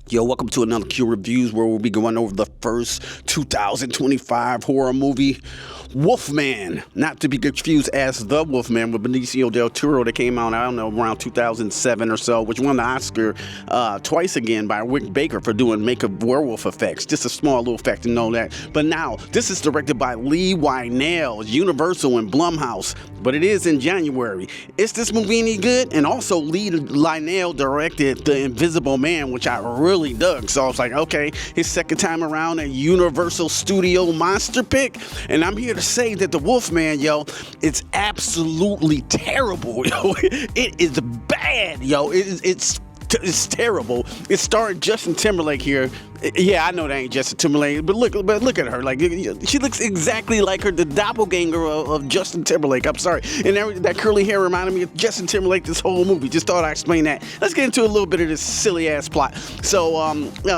Yo, welcome to another Q Reviews where we'll be going over the first 2025 horror movie, Wolfman. Not to be confused as The Wolfman with Benicio del Toro that came out, I don't know, around 2007 or so, which won the Oscar twice again by Rick Baker for doing makeup werewolf effects. Just a small little fact to know that. But now, this is directed by Lee Wynell, Universal and Blumhouse, but it is in January. Is this movie any good? And also, Lee Wynell directed The Invisible Man, which I really dug. So I was like, okay, his second time around, a Universal Studio monster pick. And I'm here to say that The Wolfman, yo, it's absolutely terrible, yo. It is bad, yo. It's terrible. It starred Justin Timberlake here. Yeah, I know that ain't Justin Timberlake, but look at her. Like, she looks exactly like the doppelganger of Justin Timberlake. I'm sorry. And that curly hair reminded me of Justin Timberlake this whole movie. Just thought I'd explain that. Let's get into a little bit of this silly ass plot. So,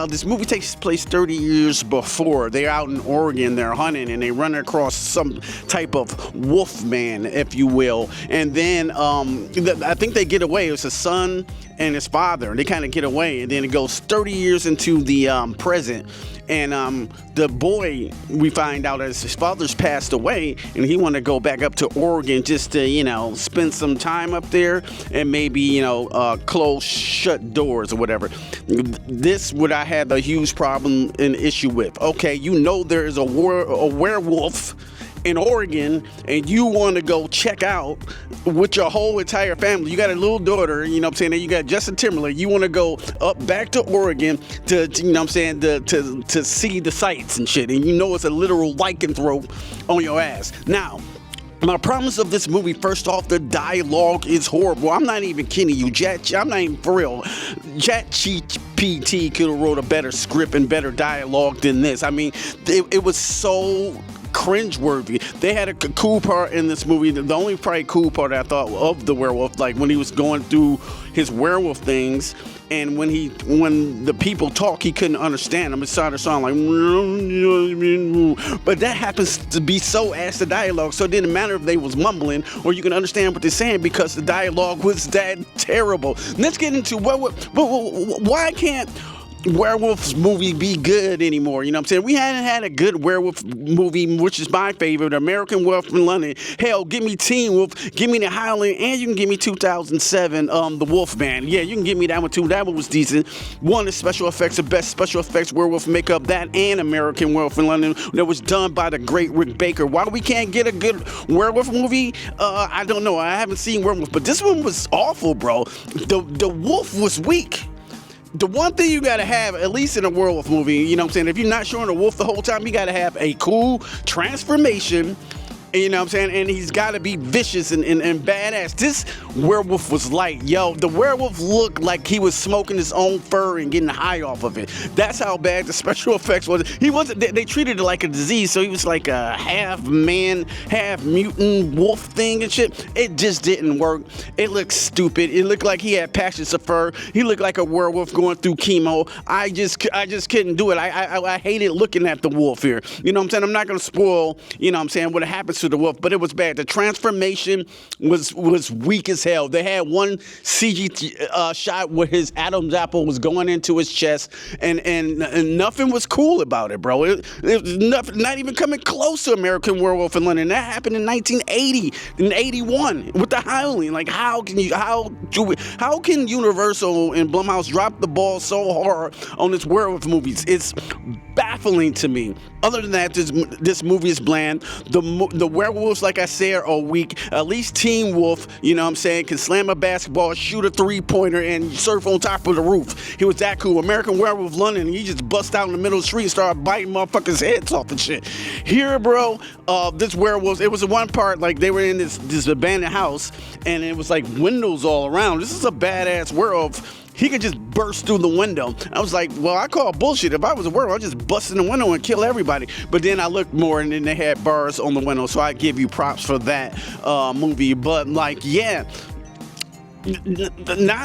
this movie takes place 30 years before. They're out in Oregon, they're hunting, and they run across some type of wolf man, if you will. And then, I think they get away. It's a son and his father. They kind of get away, and then it goes 30 years into the present, and the boy, we find out as his father's passed away, and he want to go back up to Oregon just to, spend some time up there and maybe, close shut doors or whatever. This what I had a huge problem and issue with. Okay, there is a werewolf in Oregon, and you want to go check out with your whole entire family. You got a little daughter, and you got Justin Timberlake. You want to go up back to Oregon to to see the sights and shit, and it's a literal lycanthrope on your ass. Now, my promise of this movie, first off, the dialogue is horrible. I'm not even kidding you. I'm not even for real. ChatGPT could have wrote a better script and better dialogue than this. I mean, it was so cringeworthy. They had a cool part in this movie. The only probably cool part I thought of the werewolf, like when he was going through his werewolf things, and when the people talk, he couldn't understand them. It started to sound like, but that happens to be so ass the dialogue, so it didn't matter if they was mumbling or you can understand what they're saying because the dialogue was that terrible. Let's get into why can't werewolf movie be good anymore? We hadn't had a good werewolf movie, which is my favorite, American Werewolf in London. Hell, give me Teen Wolf, give me The Howling, and you can give me 2007 The Wolfman. Yeah, you can give me that one too. That one was decent. One of the special effects, the best special effects werewolf makeup, that and American Werewolf in London, that was done by the great Rick Baker. Why we can't get a good werewolf movie? I don't know. I haven't seen Werewolf, but this one was awful, bro. The wolf was weak. The one thing you gotta have, at least in a werewolf movie, if you're not showing a wolf the whole time, you gotta have a cool transformation. And he's got to be vicious and badass. This werewolf was light. Yo, the werewolf looked like he was smoking his own fur and getting high off of it. That's how bad the special effects was. He wasn't. They treated it like a disease, so he was like a half man, half mutant wolf thing and shit. It just didn't work. It looked stupid. It looked like he had patches of fur. He looked like a werewolf going through chemo. I just couldn't do it. I hated looking at the wolf here. I'm not gonna spoil, what happens to the wolf, but it was bad. The transformation was weak as hell. They had one CG shot where his Adam's apple was going into his chest, and nothing was cool about it, bro. It was not even coming close to American Werewolf in London. That happened in 1980 and 81 with The Howling. Like, how can Universal and Blumhouse drop the ball so hard on this werewolf movies? It's baffling to me. Other than that, this movie is bland. The werewolves, like I said, are weak. At least Teen Wolf, can slam a basketball, shoot a three-pointer, and surf on top of the roof. He was that cool. American Werewolf London, he just bust out in the middle of the street and started biting motherfuckers' heads off and shit. Here, bro, this werewolf, it was one part, like they were in this abandoned house, and it was like windows all around. This is a badass werewolf. He could just burst through the window. I was like, well, I call bullshit. If I was a werewolf, I'd just bust in the window and kill everybody. But then I looked more, and then they had bars on the window, so I give you props for that movie. But, not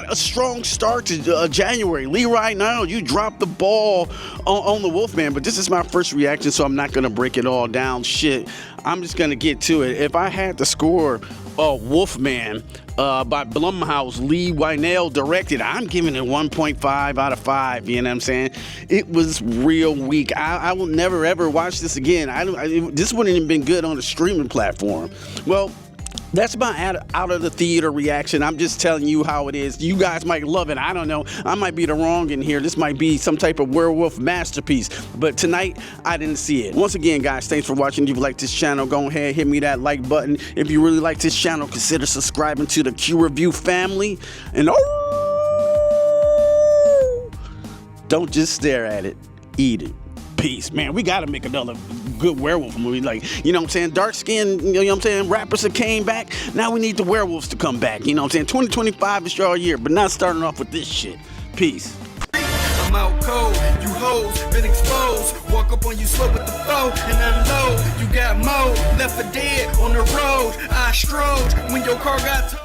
a strong start to January. Lee Wynell, you dropped the ball on the Wolfman, but this is my first reaction, so I'm not going to break it all down. Shit, I'm just going to get to it. If I had to score Wolfman by Blumhouse, Lee Wynell directed. I'm giving it 1.5 out of 5. You know what I'm saying? It was real weak. I will never ever watch this again. This wouldn't have been good on a streaming platform. Well, that's my out of the theater reaction. I'm just telling you how it is. You guys might love it. I don't know. I might be the wrong in here. This might be some type of werewolf masterpiece. But tonight, I didn't see it. Once again, guys, thanks for watching. If you like this channel, go ahead, hit me that like button. If you really like this channel, consider subscribing to the Q Review family. And don't just stare at it. Eat it. Peace. Man, we got to make another good werewolf movie. Like, you know what I'm saying? Dark skin, you know what I'm saying? Rappers that came back. Now we need the werewolves to come back. You know what I'm saying? 2025 is your year, but not starting off with this shit. Peace. I'm out cold, you hoes been exposed. Walk up on you slow with the flow and unload. You got more left for dead on the road. I strode when your car got towed.